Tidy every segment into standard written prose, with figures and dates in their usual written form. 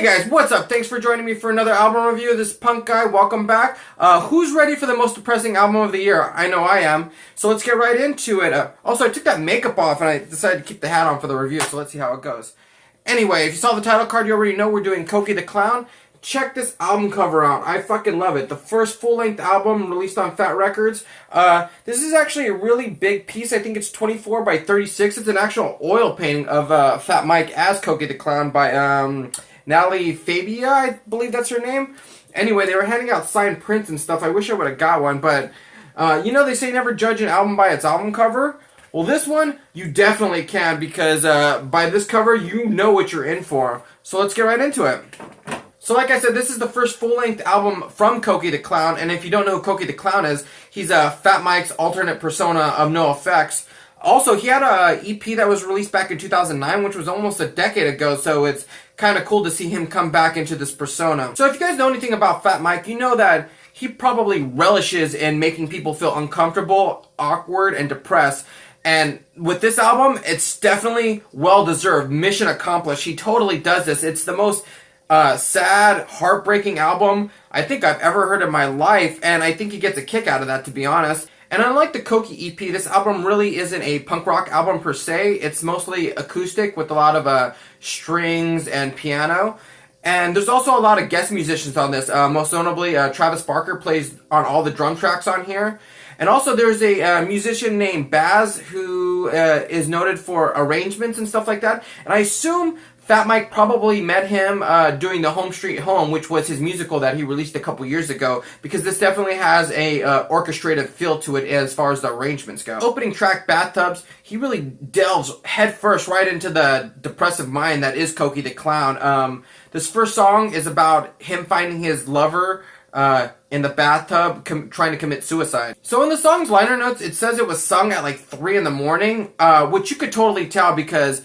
Hey guys, what's up? Thanks for joining me for another album review. This punk guy, welcome back. Who's ready for the most depressing album of the year? I know I am. So let's get right into it. Also, I took that makeup off and I decided to keep the hat on for the review, so let's see how it goes. Anyway, if you saw the title card, you already know we're doing Cokie the Clown. Check this album cover out. I fucking love it. The first full-length album released on Fat Records. This is actually a really big piece. I think it's 24 by 36. It's an actual oil painting of Fat Mike as Cokie the Clown by Natalie Fabia, I believe that's her name. Anyway, they were handing out signed prints and stuff. I wish I would have got one, but you know they say never judge an album by its album cover. Well, this one, you definitely can, because by this cover, you know what you're in for. So let's get right into it. So like I said, this is the first full-length album from Cokie the Clown, and if you don't know who Cokie the Clown is, he's Fat Mike's alternate persona of NoFX. Also, he had a EP that was released back in 2009, which was almost a decade ago, so it's kind of cool to see him come back into this persona. So if you guys know anything about Fat Mike, you know that he probably relishes in making people feel uncomfortable, awkward, and depressed. And with this album, it's definitely well-deserved. Mission accomplished. He totally does this. It's the most sad, heartbreaking album I think I've ever heard in my life, and I think he gets a kick out of that, to be honest. And unlike the Cokie EP, this album really isn't a punk rock album per se. It's mostly acoustic with a lot of strings and piano. And there's also a lot of guest musicians on this. Most notably, Travis Barker plays on all the drum tracks on here. And also there's a musician named Baz who is noted for arrangements and stuff like that. And I assume Fat Mike probably met him doing the Home Street Home, which was his musical that he released a couple years ago, because this definitely has a orchestrated feel to it as far as the arrangements go. Opening track, Bathtubs, he really delves headfirst right into the depressive mind that is Cokie the Clown. This first song is about him finding his lover in the bathtub trying to commit suicide. So in the song's liner notes, it says it was sung at like 3 in the morning, which you could totally tell because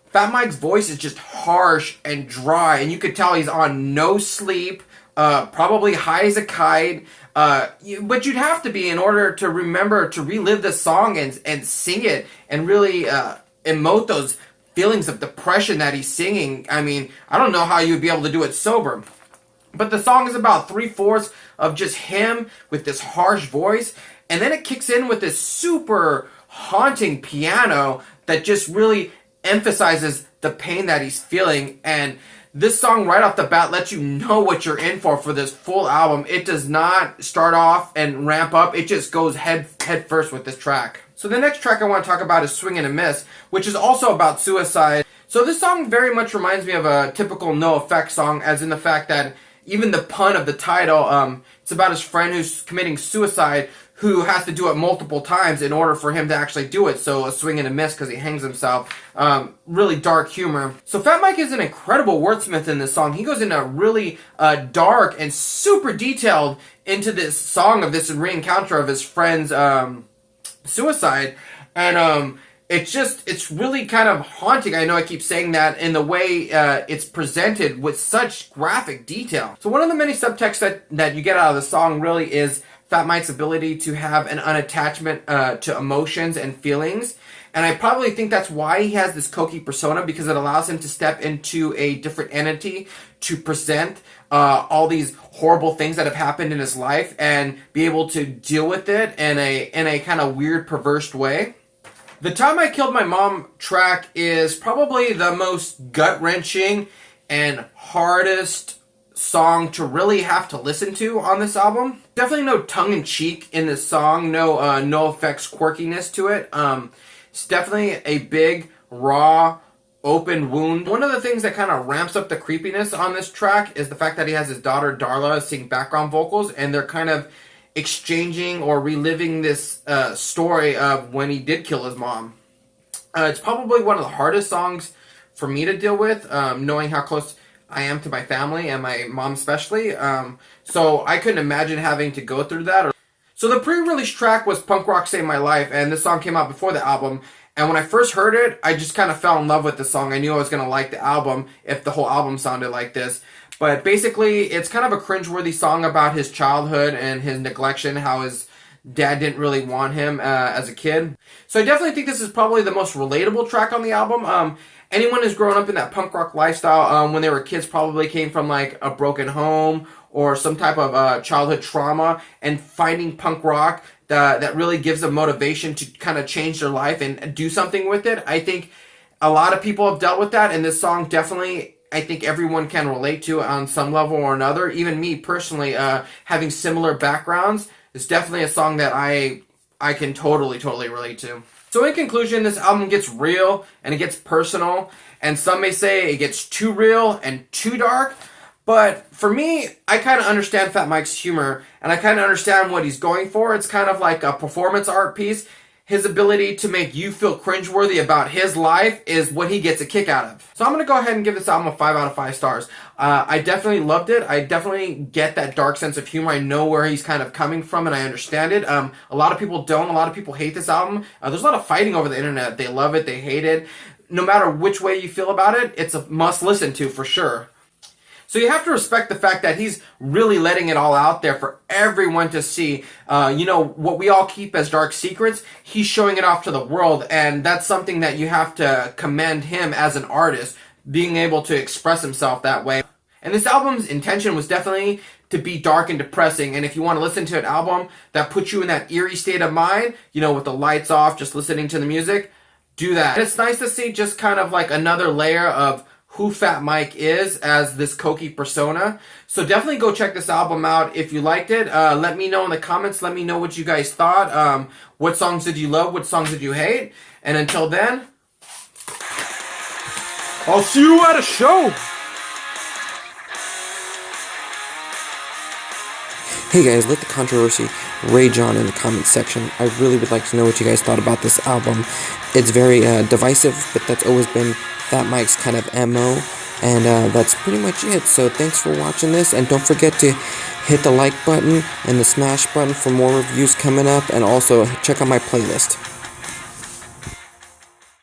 Fat Mike's voice is just harsh and dry, and you could tell he's on no sleep, probably high as a kite, but you'd have to be in order to remember to relive this song and sing it and really emote those feelings of depression that he's singing. I mean, I don't know how you'd be able to do it sober. But the song is about 3/4 of just him with this harsh voice, and then it kicks in with this super haunting piano that just really emphasizes the pain that he's feeling. And this song right off the bat lets you know what you're in for this full album. It does not start off and ramp up. It just goes head first with this track. So the next track I want to talk about is Swing and a Miss, which is also about suicide. So this song very much reminds me of a typical NoFX song, as in the fact that even the pun of the title, it's about his friend who's committing suicide, who has to do it multiple times in order for him to actually do it. So a swing and a miss because he hangs himself. Really dark humor. So Fat Mike is an incredible wordsmith in this song. He goes into really dark and super detailed into this song of this re-encounter of his friend's suicide. And it's really kind of haunting. I know I keep saying that in the way it's presented with such graphic detail. So one of the many subtexts that you get out of the song really is Fat Mike's ability to have an unattachment to emotions and feelings. And I probably think that's why he has this Cokie persona, because it allows him to step into a different entity to present all these horrible things that have happened in his life and be able to deal with it in a kind of weird, perverse way. The Time I Killed My Mom track is probably the most gut-wrenching and hardest song to really have to listen to on this album. Definitely no tongue-in-cheek in this song, no NoFX quirkiness to it. It's definitely a big, raw, open wound. One of the things that kind of ramps up the creepiness on this track is the fact that he has his daughter Darla sing background vocals, and they're kind of exchanging or reliving this story of when he did kill his mom. It's probably one of the hardest songs for me to deal with, knowing how close I am to my family and my mom especially. So I couldn't imagine having to go through that. So the pre-release track was Punk Rock Saved My Life, and this song came out before the album. And when I first heard it, I just kind of fell in love with the song. I knew I was going to like the album if the whole album sounded like this. But basically, it's kind of a cringeworthy song about his childhood and his neglection, how his dad didn't really want him as a kid. So I definitely think this is probably the most relatable track on the album. anyone who's grown up in that punk rock lifestyle when they were kids probably came from like a broken home or some type of childhood trauma, and finding punk rock that really gives them motivation to kind of change their life and do something with it. I think a lot of people have dealt with that, and this song definitely, I think everyone can relate to on some level or another. Even me personally, having similar backgrounds, is definitely a song that I can totally relate to. So in conclusion, this album gets real and it gets personal, and some may say it gets too real and too dark. But for me, I kind of understand Fat Mike's humor, and I kind of understand what he's going for. It's kind of like a performance art piece. His ability to make you feel cringeworthy about his life is what he gets a kick out of. So I'm going to go ahead and give this album a 5 out of 5 stars. I definitely loved it. I definitely get that dark sense of humor. I know where he's kind of coming from, and I understand it. A lot of people don't. A lot of people hate this album. There's a lot of fighting over the internet. They love it. They hate it. No matter which way you feel about it, it's a must listen to for sure. So you have to respect the fact that he's really letting it all out there for everyone to see. What we all keep as dark secrets, he's showing it off to the world, and that's something that you have to commend him as an artist, being able to express himself that way. And this album's intention was definitely to be dark and depressing, and if you want to listen to an album that puts you in that eerie state of mind, with the lights off, just listening to the music, do that. And it's nice to see just kind of like another layer of who Fat Mike is as this Cokie persona. So definitely go check this album out if you liked it. Let me know in the comments. Let me know what you guys thought. What songs did you love? What songs did you hate? And until then, I'll see you at a show. Hey guys, let the controversy rage on in the comments section. I really would like to know what you guys thought about this album. It's very divisive, but that's always been Fat Mike's kind of MO, and that's pretty much it. So thanks for watching this, and don't forget to hit the like button and the smash button for more reviews coming up, and also check out my playlist.